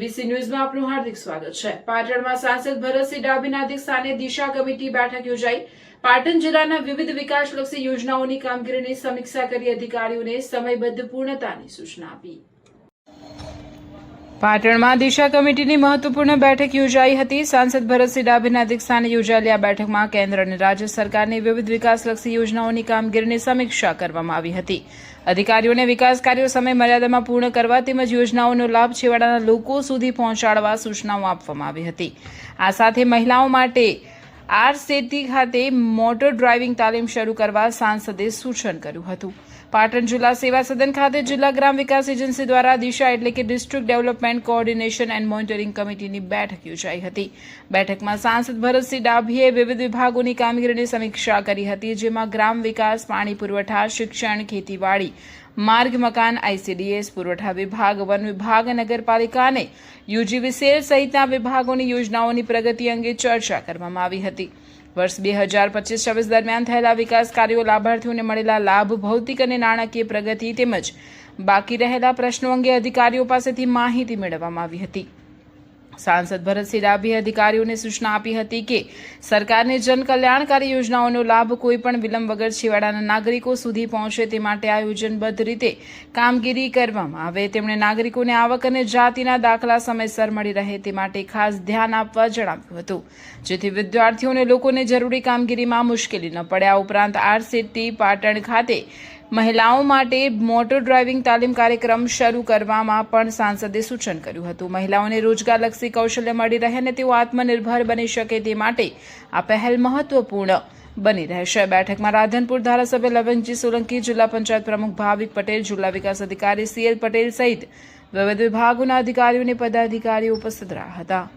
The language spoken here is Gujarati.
એબીસી ન્યૂઝમાં આપનું હાર્દિક સ્વાગત છે। પાટણમાં સાંસદ ભરતસિંહ ડાભીના અધ્યક્ષસ્થાને દિશા કમિટી બેઠક યોજાઈ। પાટણ જિલ્લાના વિવિધ વિકાસલક્ષી યોજનાઓની કામગીરીની સમીક્ષા કરી અધિકારીઓને સમયબદ્ધ પૂર્ણતાની સૂચના આપી। પાટણમાં દિશા કમિટીની મહત્વપૂર્ણ બેઠક યોજાઈ હતી। સાંસદ ભરતસિંહ ડાભીના અધ્યક્ષસ્થાને યોજાયેલી આ બેઠકમાં કેન્દ્ર અને રાજ્ય સરકારની વિવિધ વિકાસલક્ષી યોજનાઓની કામગીરીની સમીક્ષા કરવામાં આવી હતી। અધિકારીઓને વિકાસ કાર્યો સમય મર્યાદામાં પૂર્ણ કરવા તેમજ યોજનાઓનો લાભ છેવાડાના લોકો સુધી પહોંચાડવા સૂચનાઓ આપવામાં આવી હતી। આ સાથે મહિલાઓ માટે આરસેટી ખાતે મોટર ડ્રાઇવિંગ તાલીમ શરૂ કરવા સાંસદે સૂચન કર્યું હતું। પાટણ જિલ્લા સેવા સદન ખાતે જિલ્લા ગ્રામ વિકાસ એજન્સી દ્વારા દિશા એટલે કે district development coordination and monitoring કમિટીની બેઠક યોજાઈ હતી। બેઠકમાં સાંસદ ભરતસિંહ ડાભીએ વિવિધ વિભાગોની કામગીરીની સમીક્ષા કરી હતી, જેમાં ગ્રામ વિકાસ, પાણી પુરવઠા, શિક્ષણ, ખેતીવાડી, માર્ગ મકાન, આઈસીડીએસ, પુરવઠા વિભાગ, વન વિભાગ, નગરપાલિકા અને યુજીવીસીએલ સહિતના વિભાગોની યોજનાઓની પ્રગતિ અંગે ચર્ચા કરવામાં આવી હતી। વર્ષ 2025-26 દરમિયાન થયેલા વિકાસ કાર્યો, લાભાર્થીઓને મળેલા લાભ, ભૌતિક અને નાણાકીય પ્રગતિ તેમજ બાકી રહેલા પ્રશ્નો અંગે અધિકારીઓ પાસેથી માહિતી મેળવવામાં આવી હતી। સાંસદ ભરતસિંહ ડાભીએ અધિકારીઓને સૂચના આપી હતી કે સરકારની જનકલ્યાણકારી યોજનાઓનો લાભ કોઈપણ વિલંબ વગર છેવાડાના નાગરિકો સુધી પહોંચે તે માટે આયોજનબદ્ધ રીતે કામગીરી કરવામાં આવે। તેમણે નાગરિકોને આવક અને જાતિના દાખલા સમયસર મળી રહે તે માટે ખાસ ધ્યાન આપવા જણાવ્યું હતું, જેથી વિદ્યાર્થીઓને લોકોને જરૂરી કામગીરીમાં મુશ્કેલી ન પડે। આ ઉપરાંત આરસેટી પાટણ ખાતે મહિલાઓ માટે મોટર ડ્રાઇવિંગ તાલીમ કાર્યક્રમ શરૂ કરવામાં પણ સાંસદે સૂચન કર્યું હતું। મહિલાઓને રોજગારલક્ષી કૌશલ્ય મળી રહે અને તેઓ આત્મનિર્ભર બની શકે તે માટે આ પહેલ મહત્વપૂર્ણ બની રહેશે। બેઠકમાં રાધનપુર ધારાસભ્ય લવંગજી સોલંકી, જિલ્લા પંચાયત પ્રમુખ ભાવિક પટેલ, જિલ્લા વિકાસ અધિકારી સીએલ પટેલ સહિત વિવિધ વિભાગોના અધિકારીઓ અને પદાધિકારીઓ ઉપસ્થિત રહ્યા હતા।